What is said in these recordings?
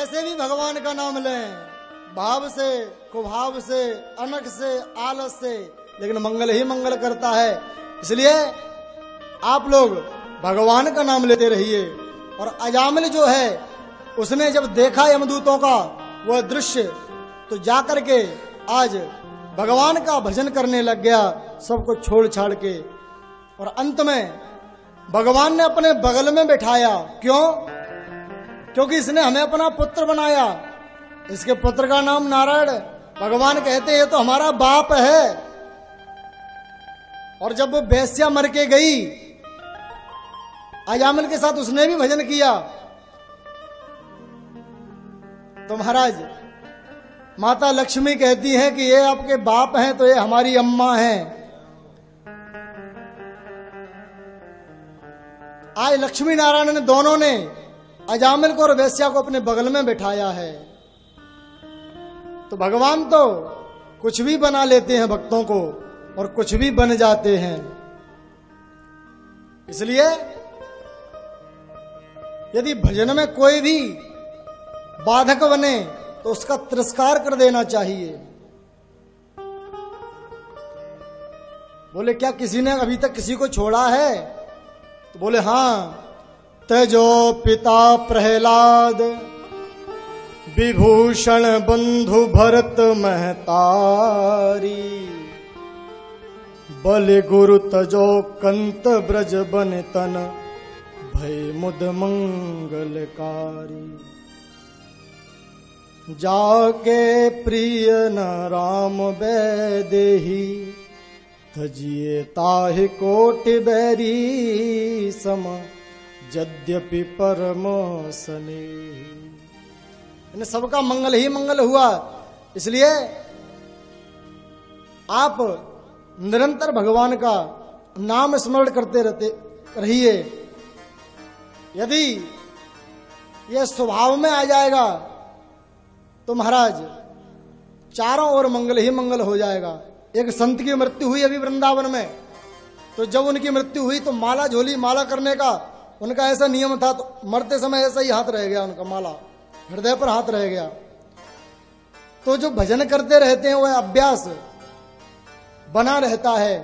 कैसे भी भगवान का नाम लें, भाव से, कुभाव से, अनख से, आलस से, लेकिन मंगल ही मंगल करता है। इसलिए आप लोग भगवान का नाम लेते रहिए। और अजामिल जो है उसने जब देखा यमदूतों का वह दृश्य, तो जाकर के आज भगवान का भजन करने लग गया, सबको छोड़ छाड़ के। और अंत में भगवान ने अपने बगल में बैठाया। क्यों? क्योंकि इसने हमें अपना पुत्र बनाया। इसके पुत्र का नाम नारायण। भगवान कहते हैं ये तो हमारा बाप है। और जब वो वेश्या मर के गई, अजामिल के साथ उसने भी भजन किया। तो महाराज माता लक्ष्मी कहती हैं कि ये आपके बाप हैं तो ये हमारी अम्मा हैं। आज लक्ष्मी नारायण ने दोनों ने अजामिल को और वेश्या को अपने बगल में बैठाया है। तो भगवान तो कुछ भी बना लेते हैं भक्तों को, और कुछ भी बन जाते हैं। इसलिए यदि भजन में कोई भी बाधक बने तो उसका तिरस्कार कर देना चाहिए। बोले क्या किसी ने अभी तक किसी को छोड़ा है? तो बोले हाँ, तेजो पिता प्रहलाद, विभूषण बंधु भरत महतारी, बल गुरु तजो कंत ब्रज बन तन, भय मुद मंगलकारी। जाके प्रिय न राम बैदेही, तजिए ताहि कोटि बैरी सम, यद्यपि परम स्नेही। इन सबका मंगल ही मंगल हुआ। इसलिए आप निरंतर भगवान का नाम स्मरण करते रहते रहिए। यदि यह स्वभाव में आ जाएगा तो महाराज चारों ओर मंगल ही मंगल हो जाएगा। एक संत की मृत्यु हुई अभी वृंदावन में, तो जब उनकी मृत्यु हुई तो माला झोली माला करने का उनका ऐसा नियम था, तो मरते समय ऐसा ही हाथ रह गया उनका, माला हृदय पर हाथ रह गया। तो जो भजन करते रहते हैं वह अभ्यास बना रहता है।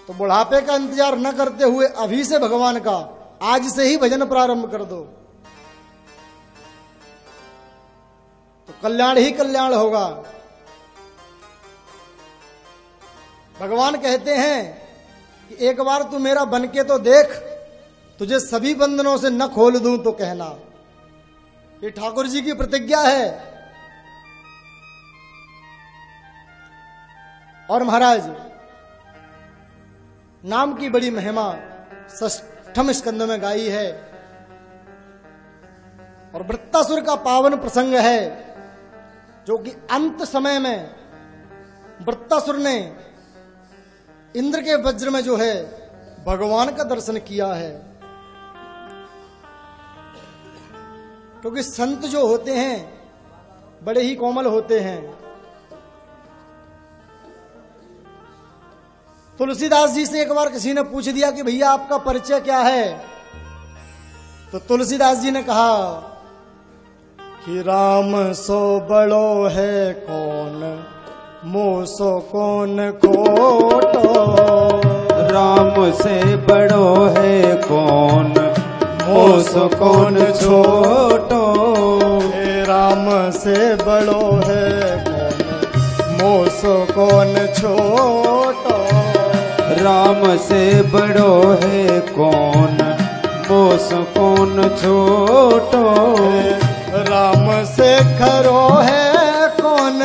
तो बुढ़ापे का इंतजार न करते हुए अभी से भगवान का आज से ही भजन प्रारंभ कर दो, तो कल्याण ही कल्याण होगा। भगवान कहते हैं कि एक बार तू मेरा बन के तो देख, तुझे सभी बंधनों से न खोल दूं तो कहना। ये ठाकुर जी की प्रतिज्ञा है। और महाराज नाम की बड़ी महिमा षष्ठम स्कंद में गाई है। और वृत्तासुर का पावन प्रसंग है, जो कि अंत समय में वृत्तासुर ने इंद्र के वज्र में जो है भगवान का दर्शन किया है। क्योंकि संत जो होते हैं बड़े ही कोमल होते हैं। तुलसीदास जी से एक बार किसी ने पूछ दिया कि भैया आपका परिचय क्या है? तो तुलसीदास जी ने कहा कि राम सो बड़ो है कौन, मोह सो कौन खोटो। राम से बड़ो है कौन, मोह सो कौन छोटो। राम से बड़ो है कौन, मोह सो कौन छोटो। राम से बड़ो है कौन, मोह सो कौन छोटो। राम से खरो है कौन,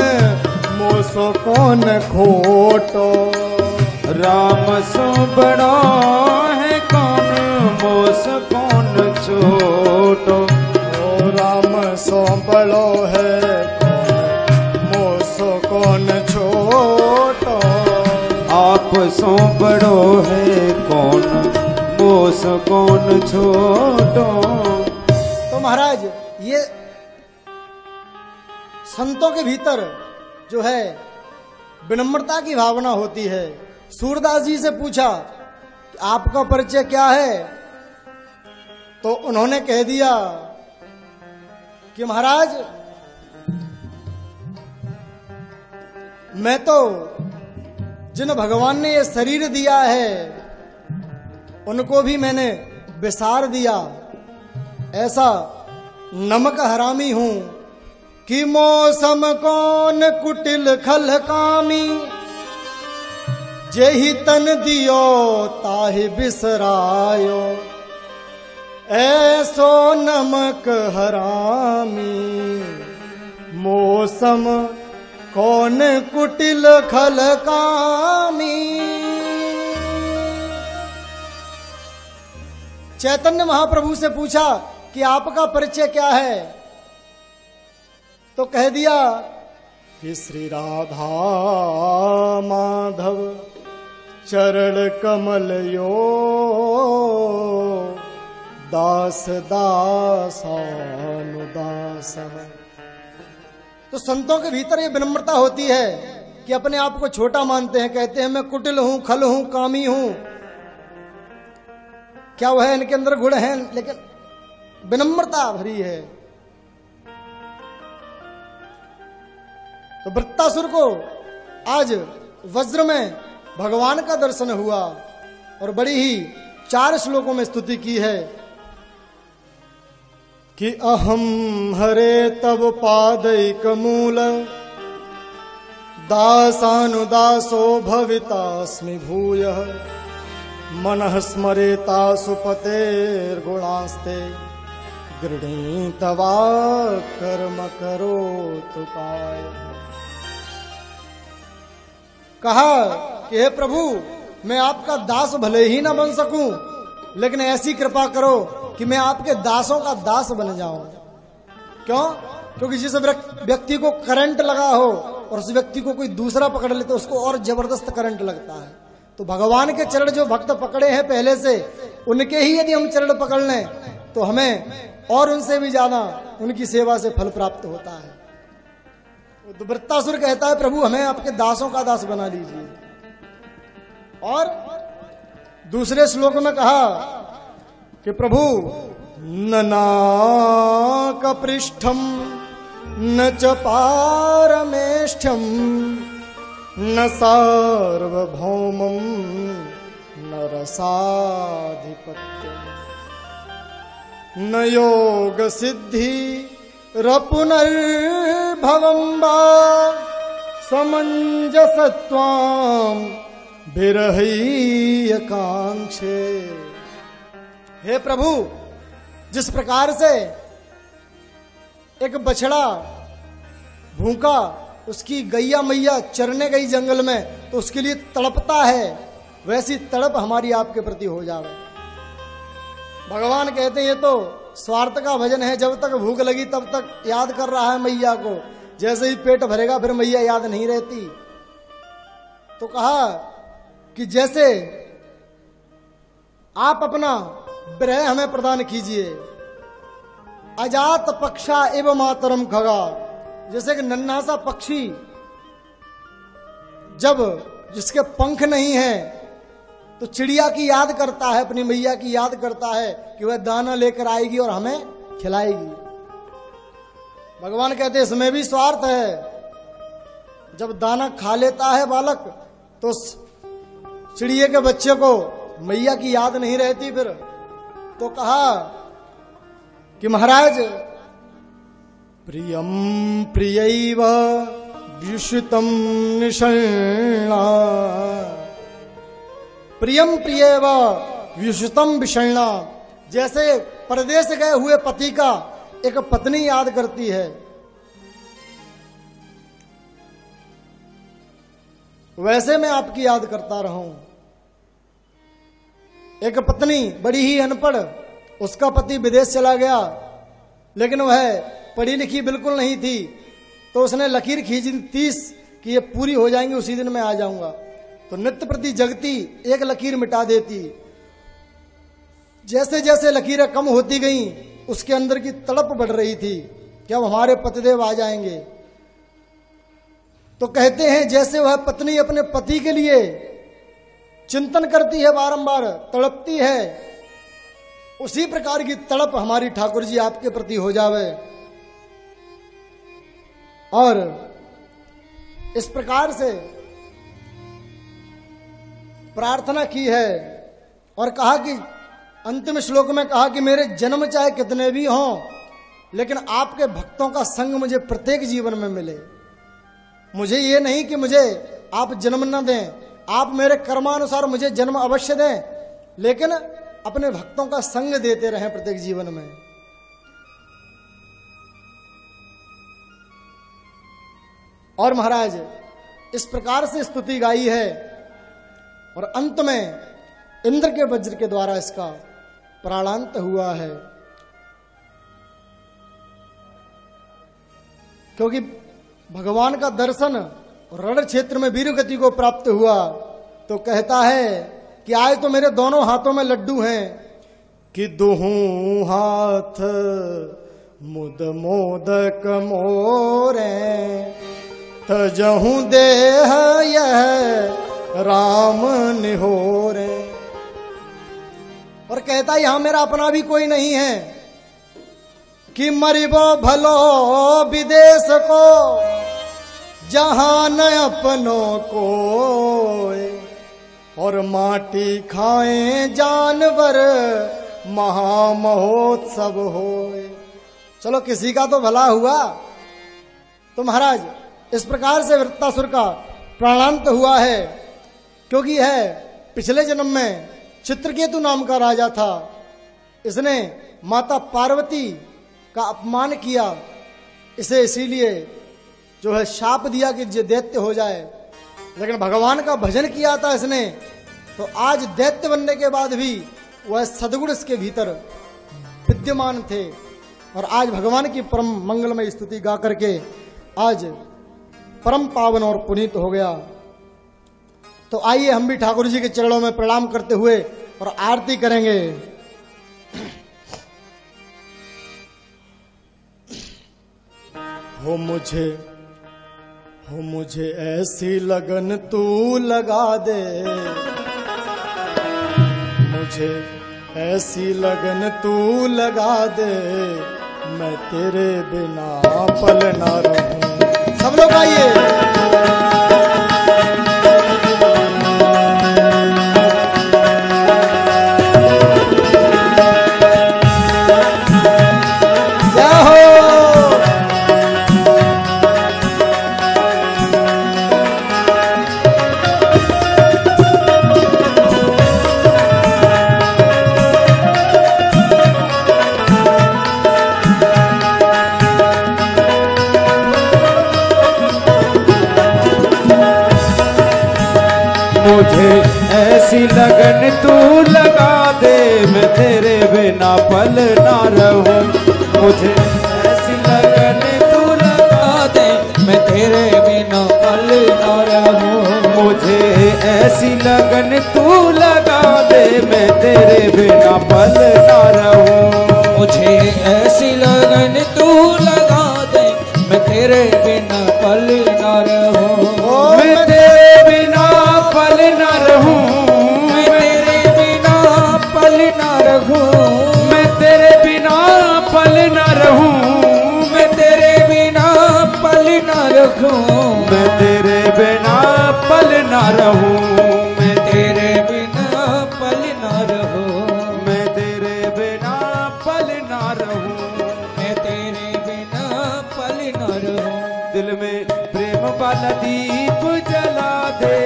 मोह सो कौन खोटो। राम सो बड़ो है कौन, मोह सो कौन छोटो। राम सो बड़ो है कौन, मोह सो कौन छोटो। आप सो बड़ो है कौन, मोह सो कौन छोटो। तो महाराज ये संतों के भीतर जो है विनम्रता की भावना होती है। सूरदास जी से पूछा कि आपका परिचय क्या है? तो उन्होंने कह दिया कि महाराज मैं तो जिन भगवान ने ये शरीर दिया है उनको भी मैंने विसार दिया, ऐसा नमक हरामी हूं कि मौसम कौन कुटिल खल कामी, जेहि तन दियो ताहि बिसरायो, ऐसो नमक हरामी। मौसम कौन कुटिल खल कामी। चैतन्य महाप्रभु से पूछा कि आपका परिचय क्या है, तो कह दिया कि श्री राधा माधव चरण कमल यो दास दासानुदास। तो संतों के भीतर ये विनम्रता होती है कि अपने आप को छोटा मानते हैं, कहते हैं मैं कुटिल हूं, खल हूं, कामी हूं। क्या वह है, इनके अंदर गुण है, लेकिन विनम्रता भरी है। तो वृत्तासुर को आज वज्र में भगवान का दर्शन हुआ और बड़ी ही 4 श्लोकों में स्तुति की है कि अहम हरे तव पादैक मूल दासानुदासो भवितास्मि भूयः मनः स्मरेता सुपतेर्गुणास्ते गृणीतवा कर्म करोतु काय। कहा कि हे प्रभु मैं आपका दास भले ही ना बन सकूं, लेकिन ऐसी कृपा करो कि मैं आपके दासों का दास बन जाऊं। क्यों? क्योंकि जिस व्यक्ति को करंट लगा हो और उस व्यक्ति को कोई दूसरा पकड़ ले तो उसको और जबरदस्त करंट लगता है। तो भगवान के चरण जो भक्त पकड़े हैं पहले से, उनके ही यदि हम चरण पकड़ लें तो हमें और उनसे भी ज्यादा उनकी सेवा से फल प्राप्त होता है। तो वृत्तासुर कहता है प्रभु हमें आपके दासों का दास बना लीजिए। और दूसरे श्लोक में कहा कि प्रभु न नाक पृष्ठम न च पारमेष्ठ्यम न सार्वभौमम न रसाधिपत्यम न योग सिद्धि रपुनर्भवं वा समंजसत्वाम बिरहैय कांक्षे। हे प्रभु जिस प्रकार से एक बछड़ा भूखा उसकी गैया मैया चरने गई जंगल में तो उसके लिए तड़पता है, वैसी तड़प हमारी आपके प्रति हो जावे। भगवान कहते हैं ये तो स्वार्थ का भजन है, जब तक भूख लगी तब तक याद कर रहा है मैया को, जैसे ही पेट भरेगा फिर मैया याद नहीं रहती। तो कहा कि जैसे आप अपना विरह हमें प्रदान कीजिए। अजात पक्षा एवं मातरम खगा, जैसे कि नन्हा सा पक्षी जब जिसके पंख नहीं है तो चिड़िया की याद करता है, अपनी मैया की याद करता है कि वह दाना लेकर आएगी और हमें खिलाएगी। भगवान कहते हैं इसमें भी स्वार्थ है। जब दाना खा लेता है बालक तो चिड़िया के बच्चे को मैया की याद नहीं रहती फिर। तो कहा कि महाराज प्रियम प्रियैव व्युषितम निषण्णा, प्रियम प्रियैव व्युषितम विषण्णा, जैसे परदेश गए हुए पति का एक पत्नी याद करती है, वैसे मैं आपकी याद करता रहूं। एक पत्नी बड़ी ही अनपढ़, उसका पति विदेश चला गया, लेकिन वह पढ़ी लिखी बिल्कुल नहीं थी, तो उसने लकीर खींची 30 कि ये पूरी हो जाएंगी उसी दिन मैं आ जाऊंगा। तो नित्य प्रति जगती एक लकीर मिटा देती। जैसे जैसे लकीरें कम होती गईं उसके अंदर की तड़प बढ़ रही थी कि अब हमारे पतिदेव आ जाएंगे। तो कहते हैं जैसे वह पत्नी अपने पति के लिए चिंतन करती है, बारंबार तड़पती है, उसी प्रकार की तड़प हमारी ठाकुर जी आपके प्रति हो जावे। और इस प्रकार से प्रार्थना की है और कहा कि अंतिम श्लोक में कहा कि मेरे जन्म चाहे कितने भी हों, लेकिन आपके भक्तों का संग मुझे प्रत्येक जीवन में मिले। मुझे ये नहीं कि मुझे आप जन्म न दें, आप मेरे कर्मानुसार मुझे जन्म अवश्य दें, लेकिन अपने भक्तों का संग देते रहें प्रत्येक जीवन में। और महाराज इस प्रकार से स्तुति गाई है और अंत में इंद्र के वज्र के द्वारा इसका प्राणांत हुआ है, क्योंकि भगवान का दर्शन रण क्षेत्र में वीर गति को प्राप्त हुआ। तो कहता है कि आए तो मेरे दोनों हाथों में लड्डू हैं कि दुहूं हाथ मुद मोदक मोरे तजहूं देह यह राम निहोरे। और कहता यहां मेरा अपना भी कोई नहीं है कि मरिबो भलो विदेश को जहां न अपनों को, और माटी खाएं जानवर महामहोत्सव होए। चलो किसी का तो भला हुआ। तो महाराज इस प्रकार से वृत्तासुर का प्राणांत हुआ है, क्योंकि है पिछले जन्म में चित्रकेतु नाम का राजा था। इसने माता पार्वती का अपमान किया, इसे इसीलिए जो है शाप दिया कि ये दैत्य हो जाए। लेकिन भगवान का भजन किया था इसने, तो आज दैत्य बनने के बाद भी वह सद्गुण इसके भीतर विद्यमान थे। और आज भगवान की परम मंगलमय स्तुति गा करके आज परम पावन और पुनीत हो गया। तो आइए हम भी ठाकुर जी के चरणों में प्रणाम करते हुए और आरती करेंगे। हो मुझे ऐसी लगन तू लगा दे, मुझे ऐसी लगन तू लगा दे, मैं तेरे बिना पल ना रहूं। सब लोग आइए। मुझे ऐसी लगन तू लगा दे, मैं तेरे बिना पल ना रहूं। मुझे ऐसी लगन तू लगा दे, मैं तेरे बिना पल ना रहूं। मुझे ऐसी लगन तू लगा दे, मैं तेरे बिना पल ना रहूं। मुझे ऐसी लगन तू लगा दे, मैं तेरे बिना पल ना रहूं। मैं तेरे बिना पल ना रहूं, मैं तेरे बिना पल ना रहूं। मैं तेरे बिना पल ना रहूं, मैं तेरे बिना पल ना रहूं। मैं तेरे बिना पल ना रहूं, मैं तेरे बिना पल ना रहूं। मैं तेरे बिना पल ना रहूं, मैं तेरे बिना पल ना रहूं। दिल में प्रेम वाला दीप जला दे,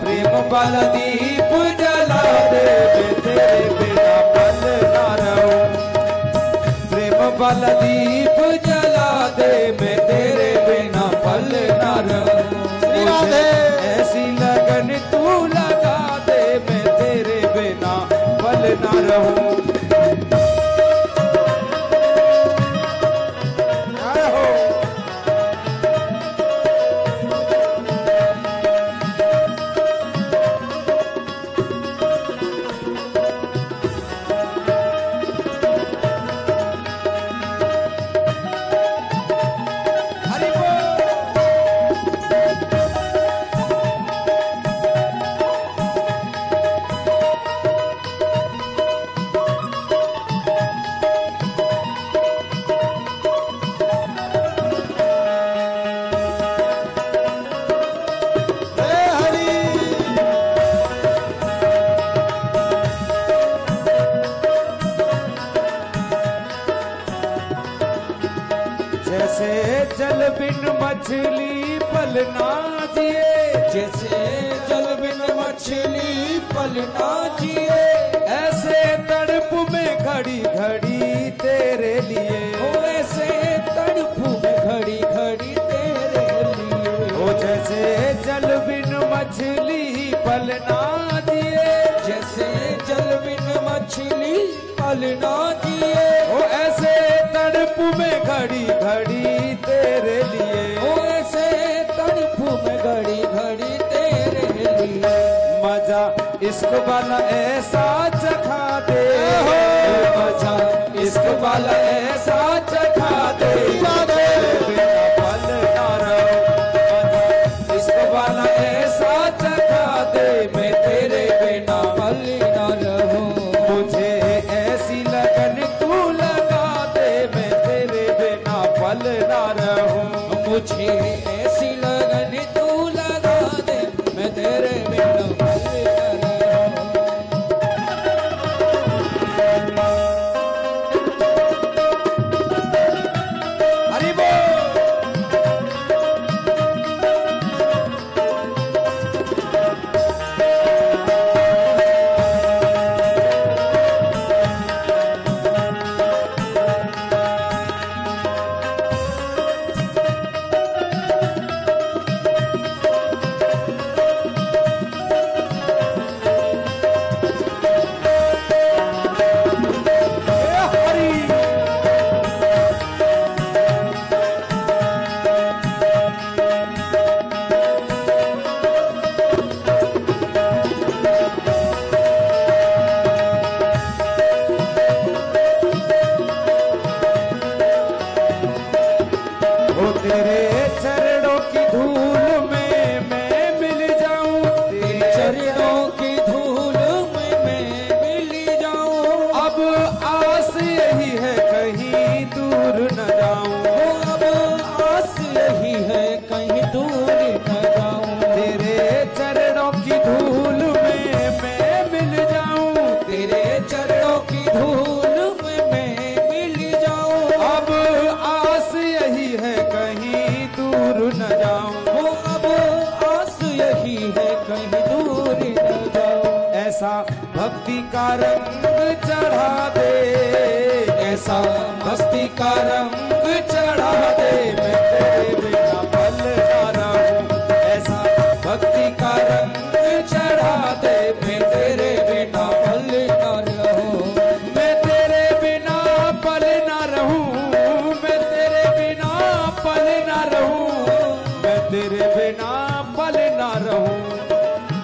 प्रेम वाला दीप जला दे, मैं तेरे बिना पल ना रहूं। प्रेम वाला दीप जला दे, मैं तेरे बिना पल ना रहूं। ऐसी लगन तू लगा दे, मैं तेरे बिना पल ना रहूं। जैसे जल बिन मछली पल ना जिए, जैसे जल बिन मछली पल ना जिए, ऐसे तड़प में घड़ी घड़ी तेरे लिए, ओ ऐसे तड़प में घड़ी घड़ी तेरे लिए। ओ जैसे जल बिन मछली पल ना जिए, जैसे जल बिन मछली पल ना जिए, ओ ऐसे तड़प में घड़ी घड़ी तेरे लिए, ओ ऐसे तड़प में घड़ी घड़ी तेरे लिए। मजा इश्क वाला ऐसा चखा दे, मजा इश्क वाला ऐसा चखा दे, बिना पल ना रहूं, मजा इश्क वाला ऐसा चखा दे, मैं तेरे बिना पल ना रहूं। मुझे ऐसी लगन तू लगा दे, मैं तेरे बिना पल ना रहूं, मुझे ऐसी लगन तू लगा दे, मैं तेरे बिना पल ना रहूं। हरि बोल। ओ तेरे चरणों की धूल में मैं मिल जाऊं, तेरे चरणों की धूल में मैं मिल जाऊं। अब आस यही है कहीं दूर न जाऊं, अब आस यही है कहीं दूर न जाऊं। तेरे चरणों की धूल में मैं मिल जाऊं, तेरे चरणों की धूल में मैं मिल जाऊं। अब आस यही है कहीं दूर न जाऊं, वो अब आस यही है कहीं दूर न जाऊं। ऐसा भक्ति का रंग चढ़ा दे, ऐसा मस्ती का रंग चढ़ा दे, मैं तेरे बिना पल ना रहूं, ऐसा भक्ति का रंग चढ़ा दे, मैं तेरे बिना पल ना रहूं। मैं तेरे बिना पल ना रहूं, मैं तेरे बिना पल ना रहूं, मैं तेरे बिना पल ना रहूं,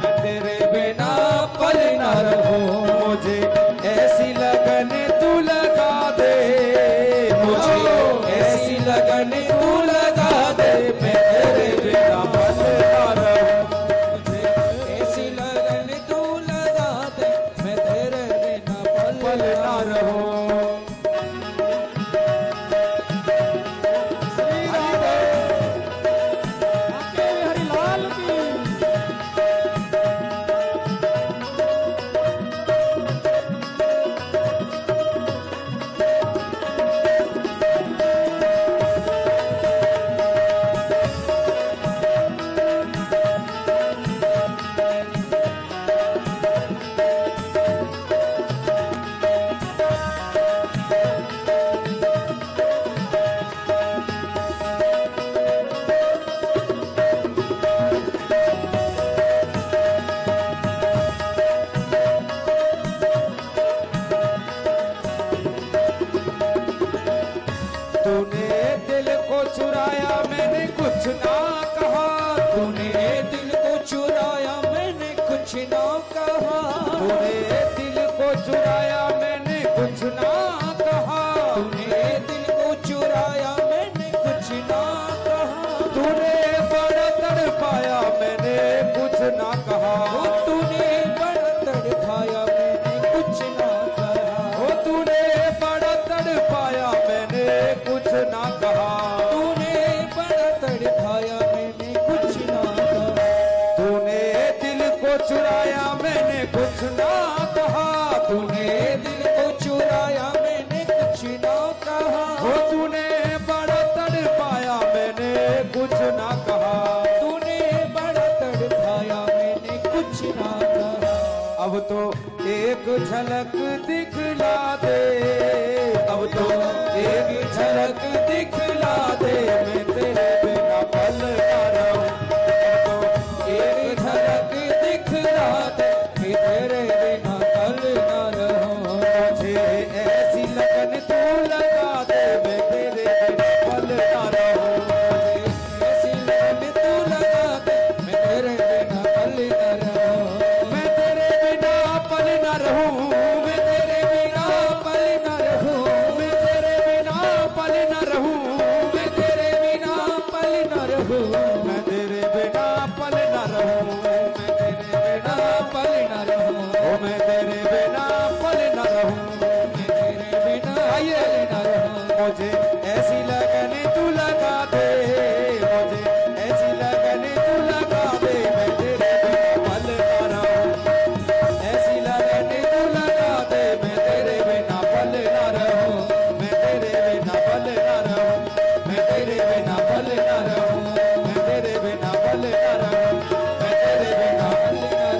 मैं तेरे बिना पल ना रहूं, मुझे ऐसी लगन तू लगा दे, मुझे ऐसी लगन तू लगा दे, मैं तेरे बिना पल ना रहूं, मुझे ऐसी लगन तू लगा दे, मैं तेरे बिना पल पल ना रहूं। तूने दिल को चुराया मैंने कुछ ना कहा, तूने दिल को चुराया मैंने कुछ ना कहा। तूने दिल को चुराया मैंने कुछ ना कहा, तूने दिल को चुराया मैंने कुछ ना कहा। तूने बड़ा तड़पाया मैंने कुछ ना कहा, ओ तूने बड़ा तड़पाया मैंने कुछ ना कहा। ओ तूने बड़ा तड़पाया मैंने कुछ ना कहा, तूने बड़ा तड़पाया मैंने कुछ ना कहा। तूने दिल को चुराया मैंने कुछ ना कहा, तूने दिल को चुराया झलक दिखला दे, अब तो एक झलक दिखला दे, मैं तेरे बिना पल ना रहूं। अब तो एक झलक दिखला दे, मैं तेरे बिना पल ना रहूं। मुझे ऐसी लगन तू लगा दे, मैं तेरे बिना पल ना रहूं। मुझे ऐसी लगन तू लगा दे, मैं तेरे बिना पल ना रहूं। मैं तेरे बिना पल ना रहूं, मैं तेरे बिना पल ना रहूं, मैं तेरे बिना पल ना रहूं, मैं तेरे बिना पल ना रहूं। मैं तेरे बिना पल ना रहूं, मैं तेरे बिना पल ना रहूं। ओ मैं तेरे बिना पल ना रहूं, मैं तेरे बिना पल ना रहूं। मुझे ऐसी लगन तू लगा दे, मुझे ऐसी लगन तू लगा दे, मैं तेरे बिना पल ना रहूं। ऐसी लगन तू लगा दे, मैं तेरे बिना पल ना रहूं, मैं तेरे बिना पल ना रहूं, मैं तेरे बिना पल ना रहूं, मैं तेरे बिना पल ना रहूं, मैं तेरे बिना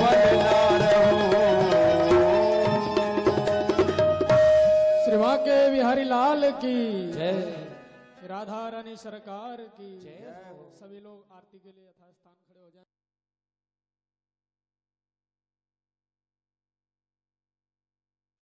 पल ना रहूं। श्री वाके बिहारी लाल की जय। राधा रानी सरकार की। सभी लोग आरती के लिए यथास्थान